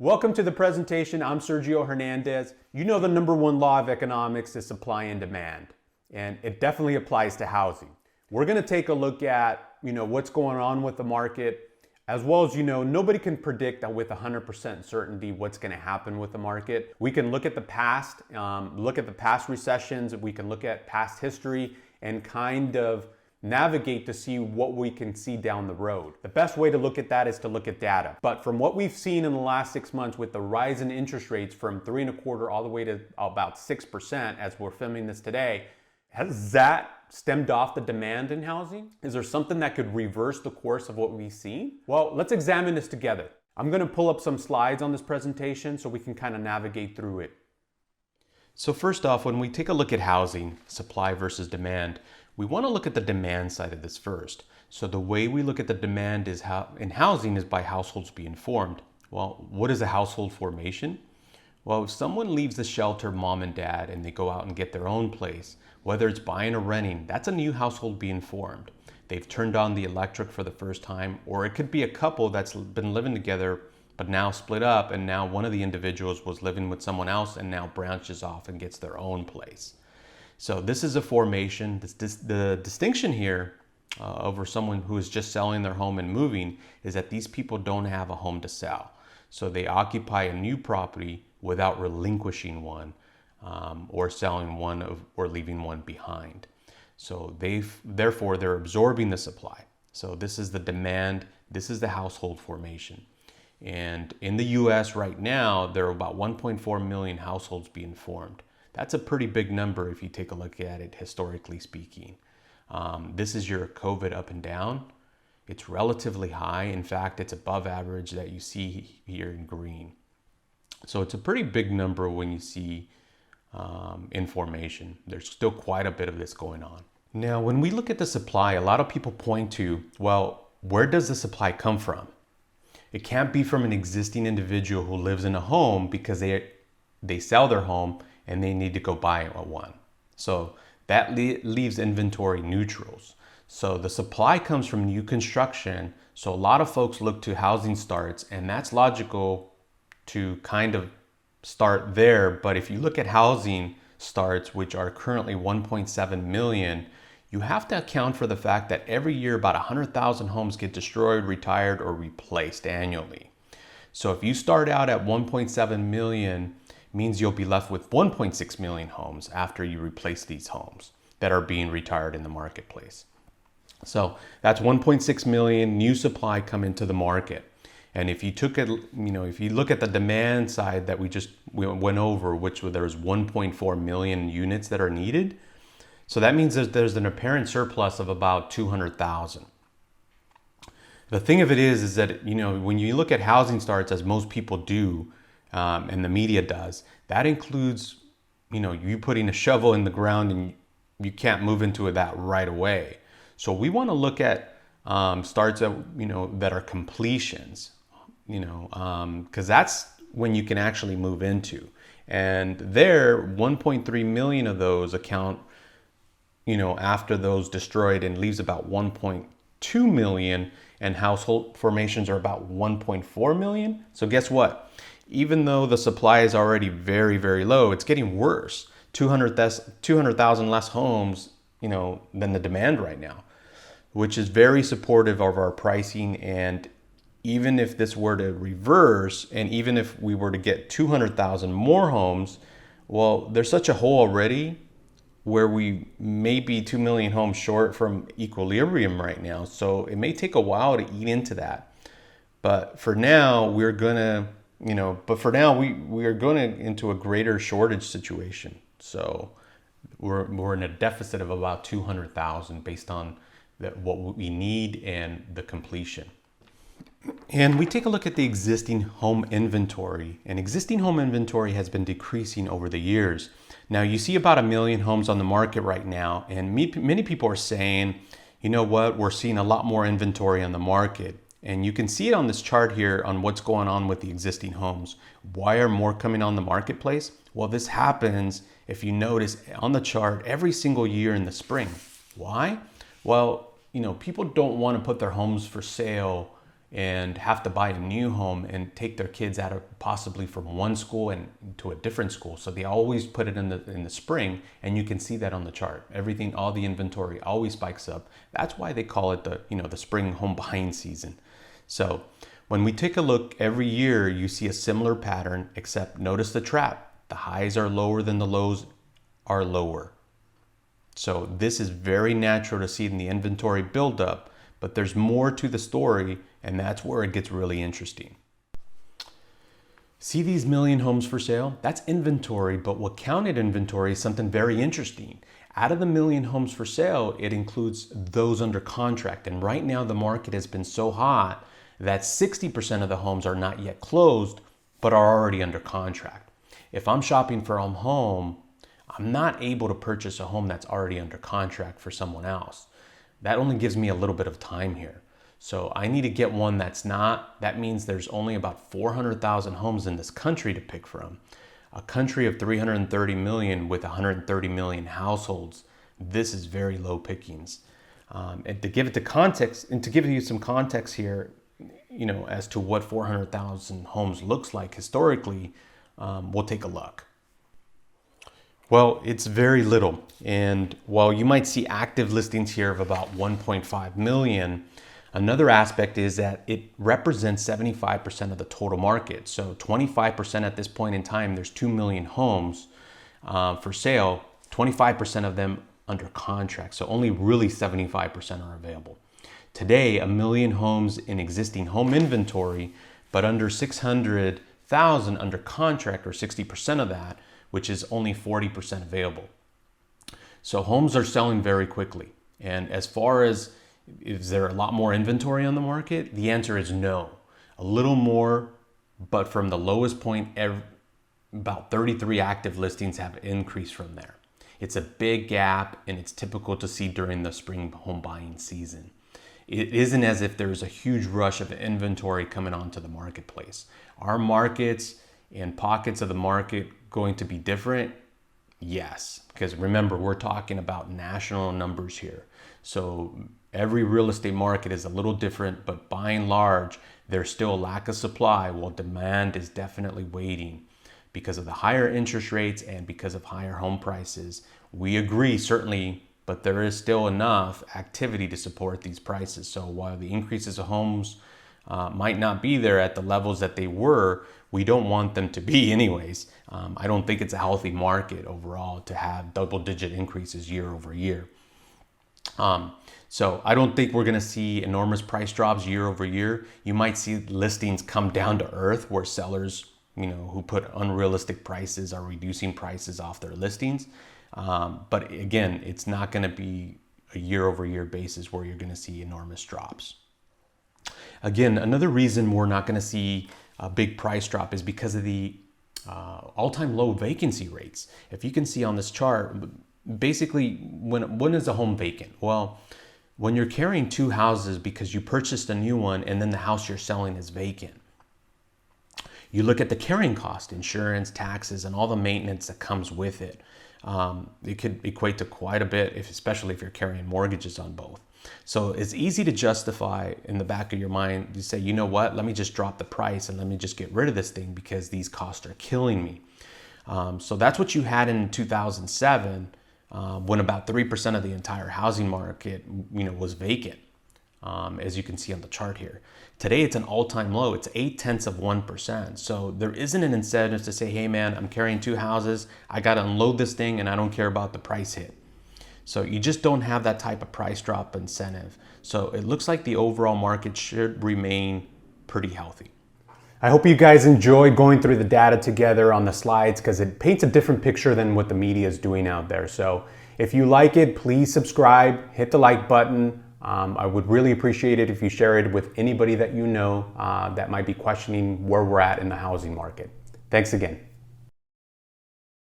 Welcome to the presentation. I'm Sergio Hernandez. You know the number one law of economics is supply and demand, and it definitely applies to housing. We're going to take a look at, what's going on with the market, as well as, nobody can predict with 100% certainty what's going to happen with the market. We can look at the past, past recessions, we can look at past history and kind of navigate to see what we can see down the road. The best way to look at that is to look at data. But from what we've seen in the last 6 months with the rise in interest rates from 3.25% all the way to about 6% as we're filming this today, has that stemmed off the demand in housing? Is there something that could reverse the course of what we've seen? Well, let's examine this together. I'm going to pull up some slides on this presentation so we can kind of navigate through it. So first off, when we take a look at housing, supply versus demand, we want to look at the demand side of this first. So the way we look at the demand in housing is by households being formed. Well, what is a household formation? Well, if someone leaves the shelter, mom and dad, and they go out and get their own place, whether it's buying or renting, that's a new household being formed. They've turned on the electric for the first time, or it could be a couple that's been living together but now split up, and now one of the individuals was living with someone else and now branches off and gets their own place. So this is a formation. The distinction here over someone who is just selling their home and moving is that these people don't have a home to sell. So they occupy a new property without relinquishing one or selling one or leaving one behind. So therefore they're absorbing the supply. So this is the demand. This is the household formation. And in the US right now, there are about 1.4 million households being formed. That's a pretty big number if you take a look at it historically speaking. This is your COVID up and down. It's relatively high. In fact, it's above average that you see here in green. So it's a pretty big number when you see in formation. There's still quite a bit of this going on. Now, when we look at the supply, a lot of people point to, well, where does the supply come from? It can't be from an existing individual who lives in a home because they sell their home and they need to go buy one. So that leaves inventory neutrals. So the supply comes from new construction. So a lot of folks look to housing starts, and that's logical to kind of start there. But if you look at housing starts, which are currently 1.7 million, you have to account for the fact that every year about 100,000 homes get destroyed, retired, or replaced annually. So if you start out at 1.7 million, means you'll be left with 1.6 million homes after you replace these homes that are being retired in the marketplace. So that's 1.6 million new supply come into the market. And if you if you look at the demand side that we went over, which there's 1.4 million units that are needed. So that means that there's an apparent surplus of about 200,000. The thing of it is that, when you look at housing starts, as most people do, and the media does, that includes, you putting a shovel in the ground and you can't move into that right away. So we want to look at starts that are completions, because that's when you can actually move into. And there, 1.3 million of those account, after those destroyed, and leaves about 1.2 million, and household formations are about 1.4 million. So guess what? Even though the supply is already very, very low, it's getting worse. 200,000 less homes, than the demand right now, which is very supportive of our pricing. And even if this were to reverse, and even if we were to get 200,000 more homes, well, there's such a hole already where we may be 2 million homes short from equilibrium right now. So it may take a while to eat into that. But for now, we are going into a greater shortage situation. So we're in a deficit of about 200,000 based on what we need and the completion. And we take a look at the existing home inventory, and existing home inventory has been decreasing over the years. Now you see about 1 million homes on the market right now, and many people are saying, you know what, we're seeing a lot more inventory on the market. And you can see it on this chart here on what's going on with the existing homes. Why are more coming on the marketplace? Well, this happens, if you notice on the chart, every single year in the spring. Why? Well, people don't want to put their homes for sale and have to buy a new home and take their kids out of possibly from one school and to a different school. So they always put it in the spring, and you can see that on the chart. Everything, all the inventory always spikes up. That's why they call it the spring home buying season. So when we take a look every year, you see a similar pattern, except notice the trap. The highs are lower than the lows are lower. So this is very natural to see in the inventory buildup, but there's more to the story, and that's where it gets really interesting. See these million homes for sale? That's inventory, but what counted inventory is something very interesting. Out of the million homes for sale, it includes those under contract. And right now the market has been so hot that 60% of the homes are not yet closed, but are already under contract. If I'm shopping for a home, I'm not able to purchase a home that's already under contract for someone else. That only gives me a little bit of time here. So I need to get one that's not. That means there's only about 400,000 homes in this country to pick from. A country of 330 million with 130 million households. This is very low pickings. And to give it the context, and to give you some context here, as to what 400,000 homes looks like historically, we'll take a look. Well, it's very little. And while you might see active listings here of about 1.5 million, another aspect is that it represents 75% of the total market. So 25% at this point in time, there's 2 million homes for sale, 25% of them under contract. So only really 75% are available. Today, 1 million homes in existing home inventory, but under 600,000 under contract, or 60% of that, which is only 40% available. So homes are selling very quickly. And as far as, is there a lot more inventory on the market? The answer is no. A little more, but from the lowest point, about 33 active listings have increased from there. It's a big gap, and it's typical to see during the spring home buying season. It isn't as if there's a huge rush of inventory coming onto the marketplace. Are markets and pockets of the market going to be different? Yes, because remember, we're talking about national numbers here. So every real estate market is a little different, but by and large, there's still a lack of supply while demand is definitely waiting because of the higher interest rates and because of higher home prices. We agree, certainly, but there is still enough activity to support these prices. So while the increases of homes might not be there at the levels that they were, we don't want them to be anyways. I don't think it's a healthy market overall to have double-digit increases year over year. So I don't think we're gonna see enormous price drops year over year. You might see listings come down to earth where sellers, who put unrealistic prices are reducing prices off their listings. But again, it's not gonna be a year over year basis where you're gonna see enormous drops. Again, another reason we're not gonna see a big price drop is because of the all-time low vacancy rates. If you can see on this chart, basically, when is a home vacant? Well, when you're carrying two houses because you purchased a new one and then the house you're selling is vacant. You look at the carrying cost, insurance, taxes, and all the maintenance that comes with it. It could equate to quite a bit, especially if you're carrying mortgages on both. So it's easy to justify in the back of your mind. You say, you know what, let me just drop the price and let me just get rid of this thing because these costs are killing me. So that's what you had in 2007 when about 3% of the entire housing market, was vacant, as you can see on the chart here. Today, it's an all-time low. It's 0.8%. So there isn't an incentive to say, hey man, I'm carrying two houses. I got to unload this thing and I don't care about the price hit. So you just don't have that type of price drop incentive. So it looks like the overall market should remain pretty healthy. I hope you guys enjoyed going through the data together on the slides because it paints a different picture than what the media is doing out there. So if you like it, please subscribe, hit the like button. I would really appreciate it if you share it with anybody that you know that might be questioning where we're at in the housing market. Thanks again.